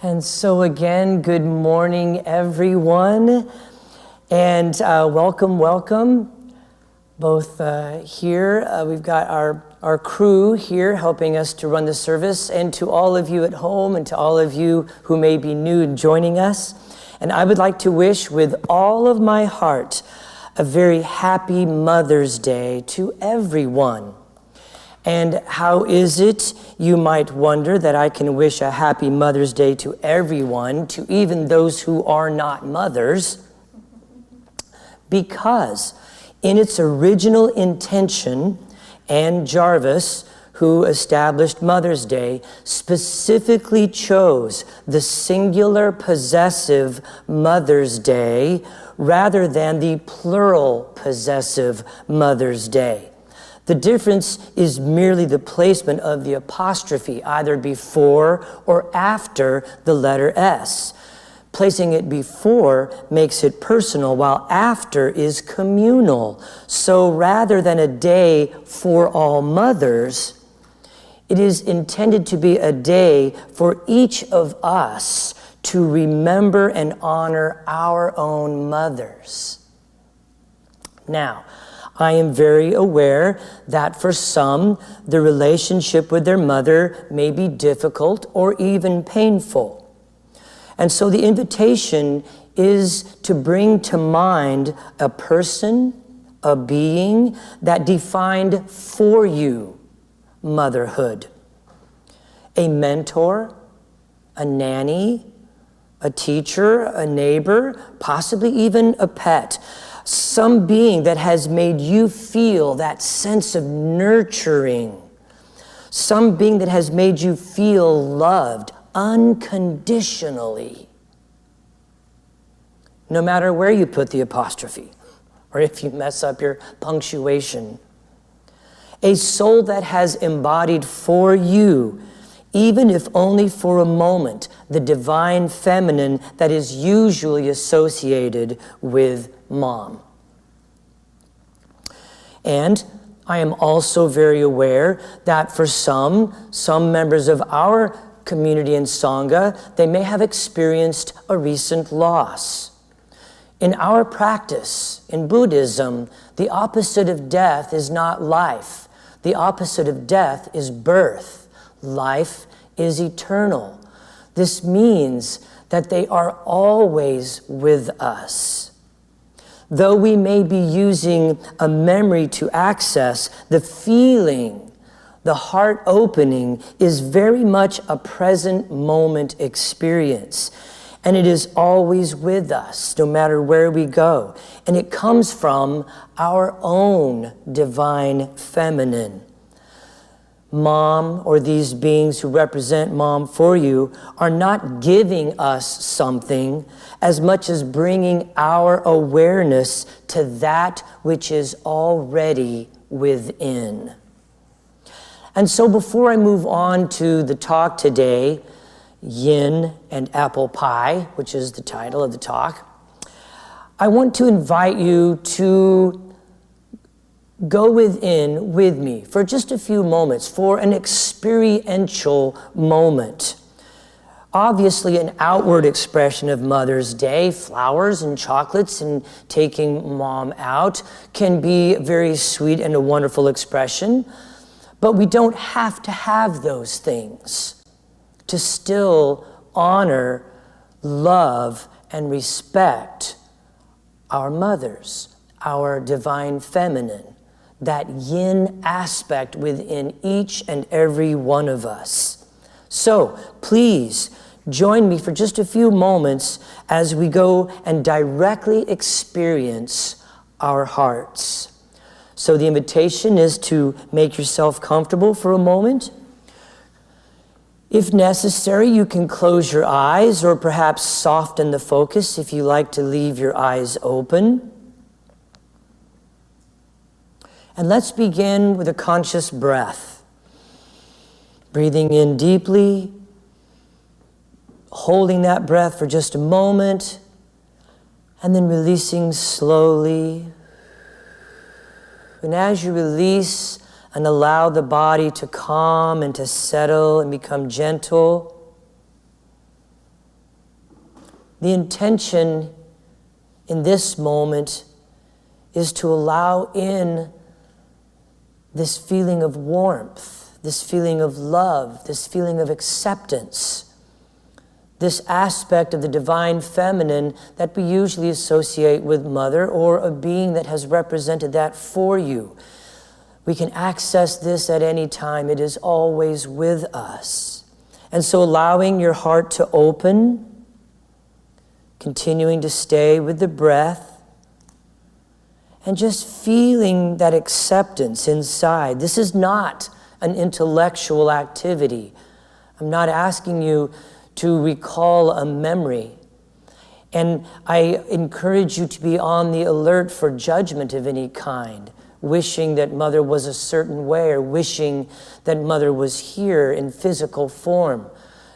And so again, good morning, everyone, and welcome. Both here, we've got our crew here helping us to run the service, and to all of you at home, and to all of you who may be new and joining us. And I would like to wish with all of my heart a very happy Mother's Day to everyone. And how is it, you might wonder, that I can wish a happy Mother's Day to everyone, to even those who are not mothers? Because in its original intention, Anne Jarvis, who established Mother's Day, specifically chose the singular possessive Mother's Day rather than the plural possessive Mother's Day. The difference is merely the placement of the apostrophe, either before or after the letter S. Placing it before makes it personal, while after is communal. So rather than a day for all mothers, it is intended to be a day for each of us to remember and honor our own mothers. Now, I am very aware that for some, the relationship with their mother may be difficult or even painful. And so the invitation is to bring to mind a person, a being that defined for you motherhood. A mentor, a nanny, a teacher, a neighbor, possibly even a pet. Some being that has made you feel that sense of nurturing. Some being that has made you feel loved unconditionally. No matter where you put the apostrophe, or if you mess up your punctuation. A soul that has embodied for you, even if only for a moment, the divine feminine that is usually associated with mom. And I am also very aware that for some members of our community in Sangha, they may have experienced a recent loss. In our practice, in Buddhism, the opposite of death is not life. The opposite of death is birth. Life is eternal. This means that they are always with us. Though we may be using a memory to access, the feeling, the heart opening is very much a present moment experience. And it is always with us, no matter where we go. And it comes from our own divine feminine. Mom, or these beings who represent mom for you, are not giving us something as much as bringing our awareness to that which is already within. And so before I move on to the talk today, Yin and Apple Pie, which is the title of the talk, I want to invite you to go within with me for just a few moments, for an experiential moment. Obviously, an outward expression of Mother's Day, flowers and chocolates and taking mom out, can be very sweet and a wonderful expression, but we don't have to have those things to still honor, love, and respect our mothers, our divine feminine, that yin aspect within each and every one of us. So please join me for just a few moments as we go and directly experience our hearts. So the invitation is to make yourself comfortable for a moment. If necessary, you can close your eyes or perhaps soften the focus if you like to leave your eyes open. And let's begin with a conscious breath. Breathing in deeply, holding that breath for just a moment, and then releasing slowly. And as you release and allow the body to calm and to settle and become gentle, The intention in this moment is to allow in this feeling of warmth, this feeling of love, this feeling of acceptance, this aspect of the divine feminine that we usually associate with mother or a being that has represented that for you. We can access this at any time. It is always with us. And so allowing your heart to open, continuing to stay with the breath, and just feeling that acceptance inside. This is not an intellectual activity. I'm not asking you to recall a memory. And I encourage you to be on the alert for judgment of any kind, wishing that mother was a certain way or wishing that mother was here in physical form.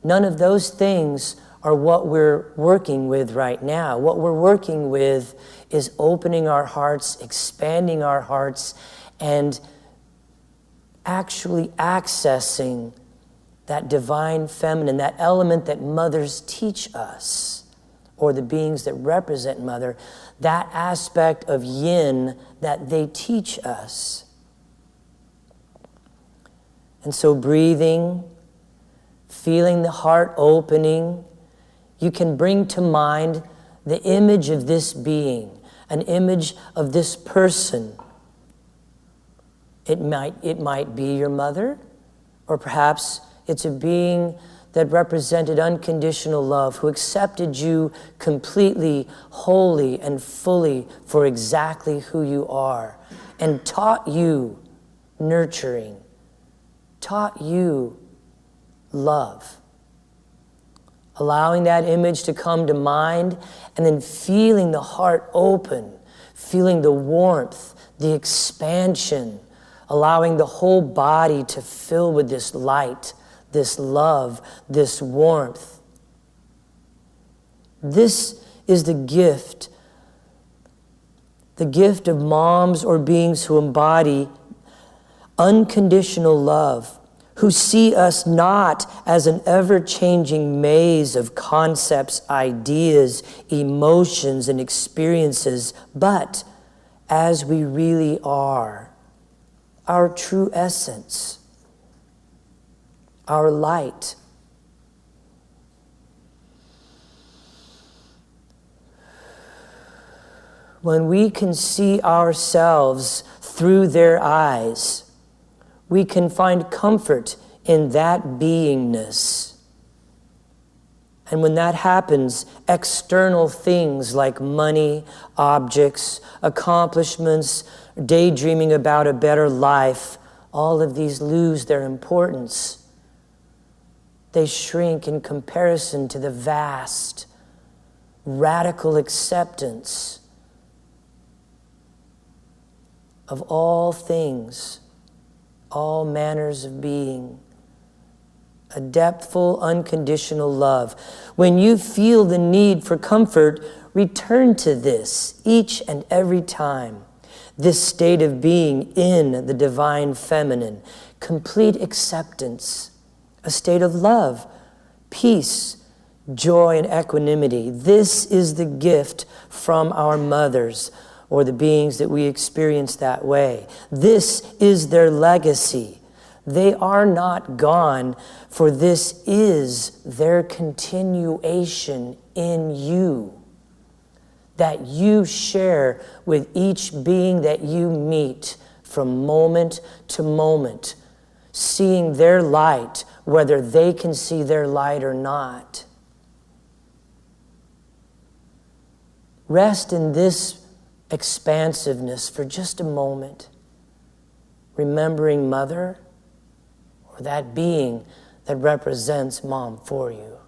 None of those things are what we're working with right now. What we're working with is opening our hearts, expanding our hearts, and actually accessing that divine feminine, that element that mothers teach us, or the beings that represent mother, that aspect of yin that they teach us. And so breathing, feeling the heart opening, you can bring to mind the image of this being, an image of this person. It might be your mother, or perhaps it's a being that represented unconditional love, who accepted you completely, wholly, and fully for exactly who you are, and taught you nurturing, taught you love. Allowing that image to come to mind, and then feeling the heart open, feeling the warmth, the expansion, allowing the whole body to fill with this light, this love, this warmth. This is the gift of moms or beings who embody unconditional love, who see us not as an ever-changing maze of concepts, ideas, emotions, and experiences, but as we really are, our true essence, our light. When we can see ourselves through their eyes, we can find comfort in that beingness. And when that happens, external things like money, objects, accomplishments, daydreaming about a better life, all of these lose their importance. They shrink in comparison to the vast, radical acceptance of all things, all manners of being, a depthful, unconditional love. When you feel the need for comfort, return to this each and every time. This state of being in the divine feminine, complete acceptance, a state of love, peace, joy, and equanimity. This is the gift from our mothers, or the beings that we experience that way. This is their legacy. They are not gone, for this is their continuation in you, that you share with each being that you meet from moment to moment, seeing their light, whether they can see their light or not. Rest in this expansiveness for just a moment, remembering mother, or that being that represents mom for you.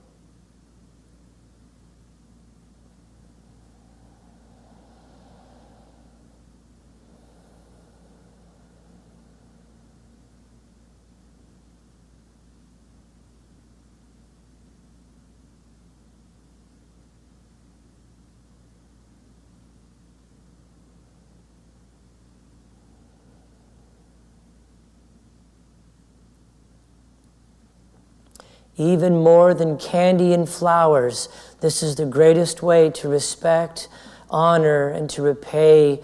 Even more than candy and flowers, this is the greatest way to respect, honor, and to repay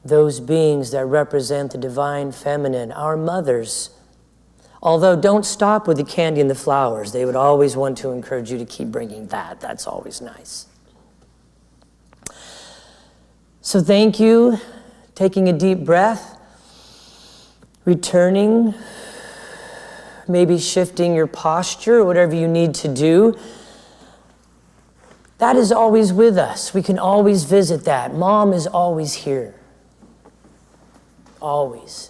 those beings that represent the divine feminine, our mothers. Although don't stop with the candy and the flowers. They would always want to encourage you to keep bringing that. That's always nice. So thank you. Taking a deep breath, returning, maybe shifting your posture, whatever you need to do. That is always with us. We can always visit that. Mom is always here. Always.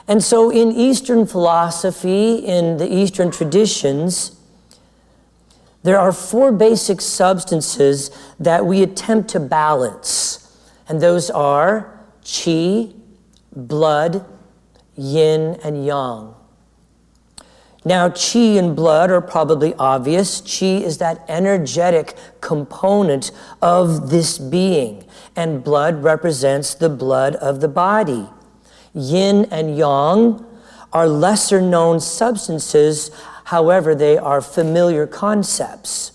And so in Eastern philosophy, in the Eastern traditions, there are 4 basic substances that we attempt to balance. And those are qi, blood, yin, and yang. Now, qi and blood are probably obvious. Qi is that energetic component of this being, and blood represents the blood of the body. Yin and yang are lesser known substances, however, they are familiar concepts.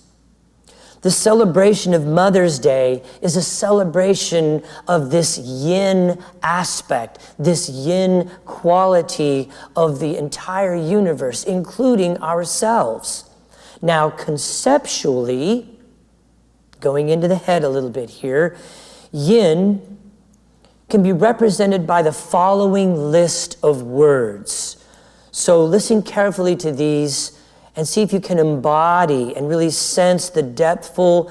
The celebration of Mother's Day is a celebration of this yin aspect, this yin quality of the entire universe, including ourselves. Now, conceptually, going into the head a little bit here, yin can be represented by the following list of words. So listen carefully to these and see if you can embody and really sense the depthful,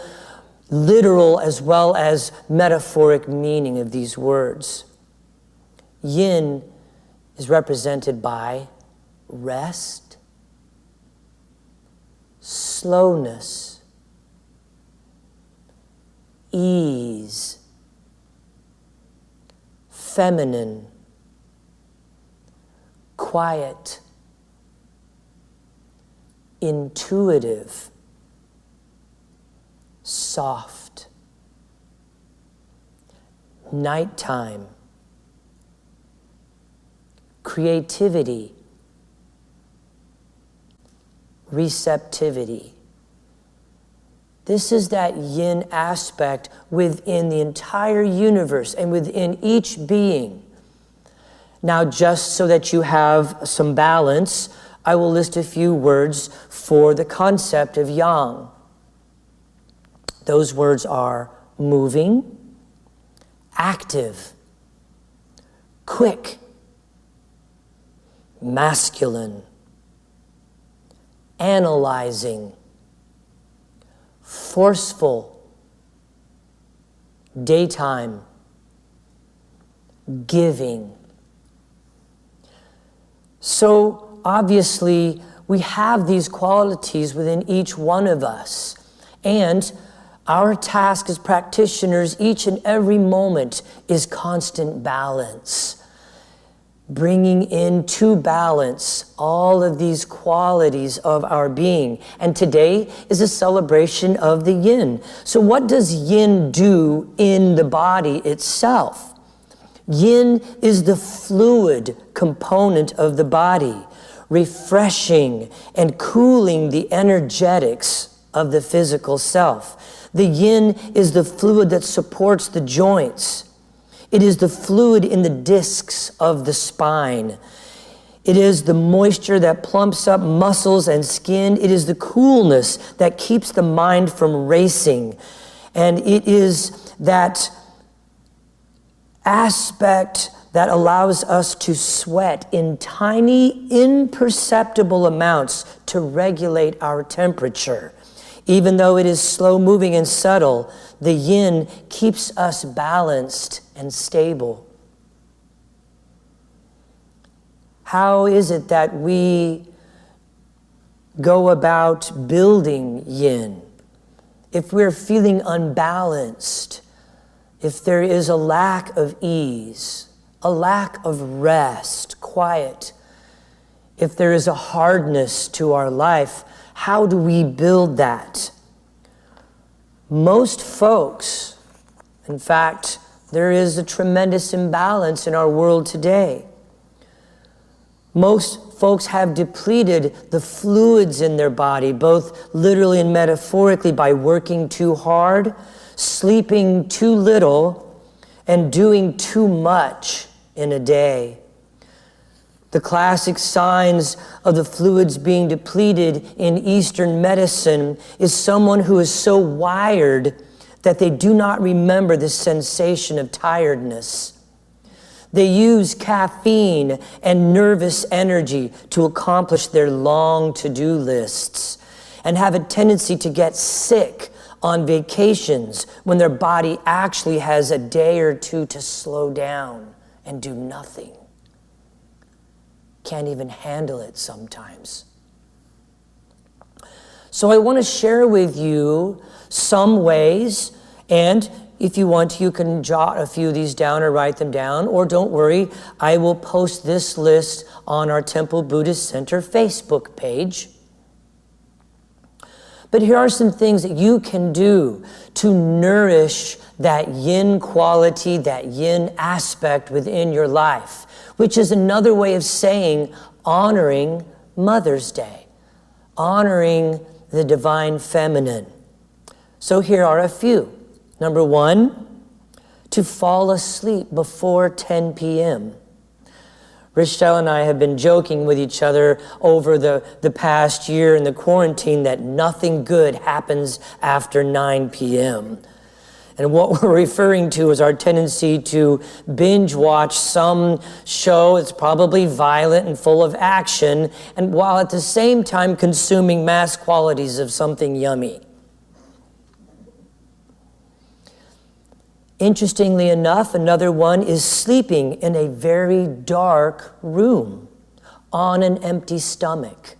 literal, as well as metaphoric meaning of these words. Yin is represented by rest, slowness, ease, feminine, quiet, intuitive, soft, nighttime, creativity, receptivity. This is that yin aspect within the entire universe and within each being. Now, just so that you have some balance, I will list a few words for the concept of yang. Those words are moving, active, quick, masculine, analyzing, forceful, daytime, giving. So, obviously, we have these qualities within each one of us. And our task as practitioners, each and every moment, is constant balance. Bringing into balance all of these qualities of our being. And today is a celebration of the yin. So what does yin do in the body itself? Yin is the fluid component of the body, refreshing and cooling the energetics of the physical self. The yin is the fluid that supports the joints. It is the fluid in the discs of the spine. It is the moisture that plumps up muscles and skin. It is the coolness that keeps the mind from racing. And it is that aspect that allows us to sweat in tiny, imperceptible amounts to regulate our temperature. Even though it is slow moving and subtle, the yin keeps us balanced and stable. How is it that we go about building yin? If we're feeling unbalanced, if there is a lack of ease, a lack of rest, quiet, if there is a hardness to our life, how do we build that? Most folks, in fact, there is a tremendous imbalance in our world today. Most folks have depleted the fluids in their body, both literally and metaphorically, by working too hard, sleeping too little, and doing too much in a day. The classic signs of the fluids being depleted in Eastern medicine is someone who is so wired that they do not remember the sensation of tiredness. They use caffeine and nervous energy to accomplish their long to-do lists and have a tendency to get sick on vacations when their body actually has a day or two to slow down and do nothing. Can't even handle it sometimes. So I want to share with you some ways, and if you want to, you can jot a few of these down or write them down, or don't worry, I will post this list on our Temple Buddhist Center Facebook page. But here are some things that you can do to nourish that yin quality, that yin aspect within your life, which is another way of saying honoring Mother's Day, honoring the divine feminine. So here are a few. Number one, to fall asleep before 10 p.m. Rochelle and I have been joking with each other over the past year in the quarantine that nothing good happens after 9 p.m. And what we're referring to is our tendency to binge watch some show that's probably violent and full of action, and while at the same time consuming mass quantities of something yummy. Interestingly enough, another one is sleeping in a very dark room on an empty stomach.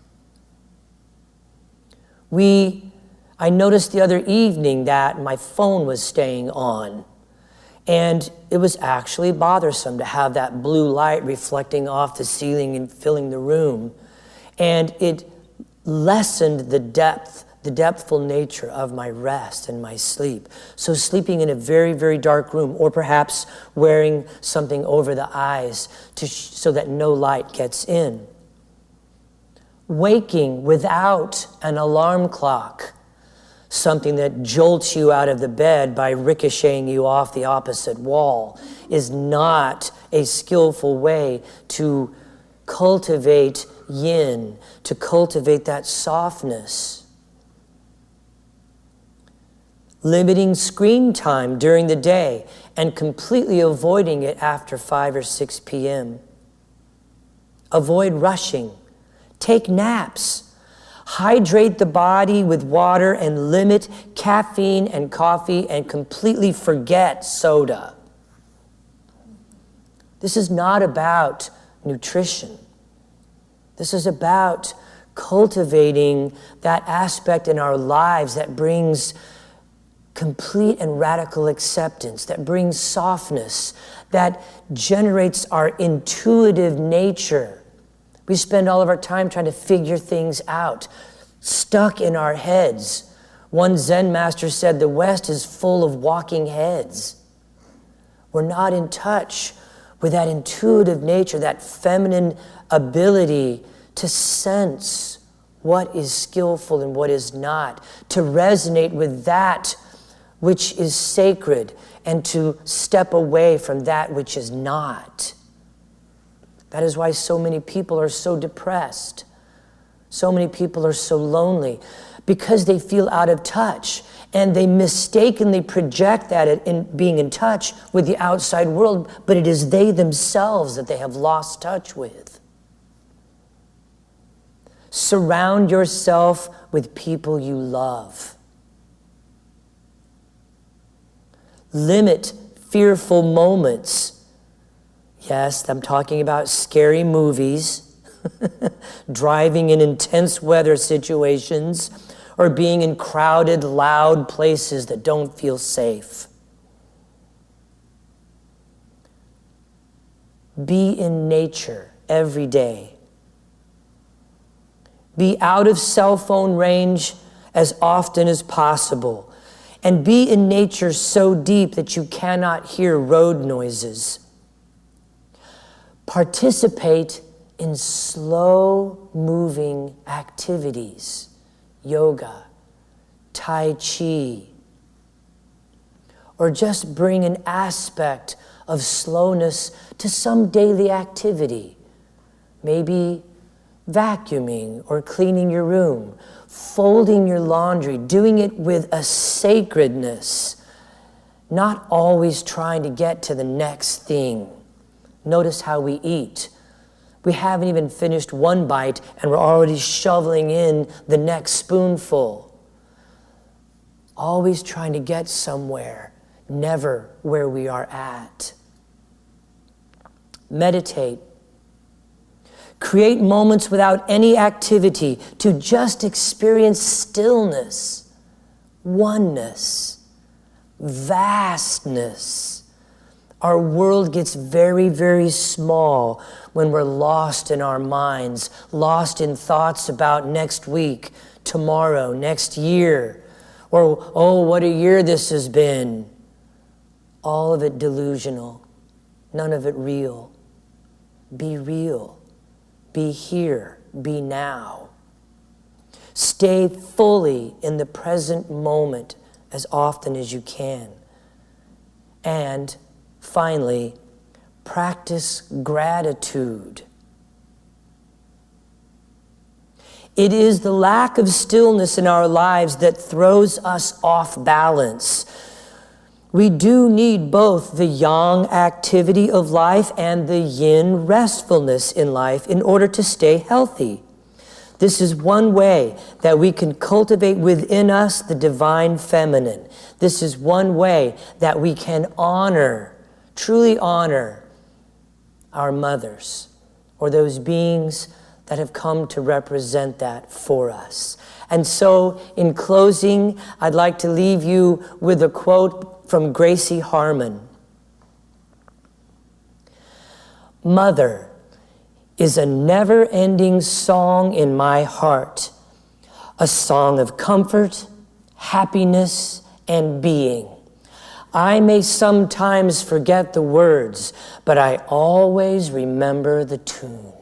I noticed the other evening that my phone was staying on, and it was actually bothersome to have that blue light reflecting off the ceiling and filling the room, and it lessened the depthful nature of my rest and my sleep. So sleeping in a very, very dark room, or perhaps wearing something over the eyes so that no light gets in. Waking without an alarm clock, something that jolts you out of the bed by ricocheting you off the opposite wall, is not a skillful way to cultivate yin, to cultivate that softness. Limiting screen time during the day and completely avoiding it after 5 or 6 p.m. Avoid rushing. Take naps. Hydrate the body with water and limit caffeine and coffee and completely forget soda. This is not about nutrition. This is about cultivating that aspect in our lives that brings complete and radical acceptance, that brings softness, that generates our intuitive nature. We spend all of our time trying to figure things out, stuck in our heads. One Zen master said, the West is full of walking heads. We're not in touch with that intuitive nature, that feminine ability to sense what is skillful and what is not, to resonate with that which is sacred and to step away from that which is not. That is why so many people are so depressed. So many people are so lonely because they feel out of touch, and they mistakenly project that in being in touch with the outside world, but it is they themselves that they have lost touch with. Surround yourself with people you love. Limit fearful moments. Yes, I'm talking about scary movies, driving in intense weather situations, or being in crowded, loud places that don't feel safe. Be in nature every day. Be out of cell phone range as often as possible. And be in nature so deep that you cannot hear road noises. Participate in slow moving activities, yoga, Tai Chi, or just bring an aspect of slowness to some daily activity, maybe vacuuming or cleaning your room, folding your laundry, doing it with a sacredness, not always trying to get to the next thing. Notice how we eat. We haven't even finished one bite and we're already shoveling in the next spoonful. Always trying to get somewhere, never where we are at. Meditate. Create moments without any activity to just experience stillness, oneness, vastness. Our world gets very, very small when we're lost in our minds, lost in thoughts about next week, tomorrow, next year, or, oh, what a year this has been. All of it delusional, none of it real. Be real. Be here. Be now. Stay fully in the present moment as often as you can. And finally, practice gratitude. It is the lack of stillness in our lives that throws us off balance. We do need both the yang activity of life and the yin restfulness in life in order to stay healthy. This is one way that we can cultivate within us the divine feminine. This is one way that we can honor, truly honor our mothers or those beings that have come to represent that for us. And so, in closing, I'd like to leave you with a quote from Gracie Harmon. Mother is a never-ending song in my heart, a song of comfort, happiness, and being. I may sometimes forget the words, but I always remember the tune.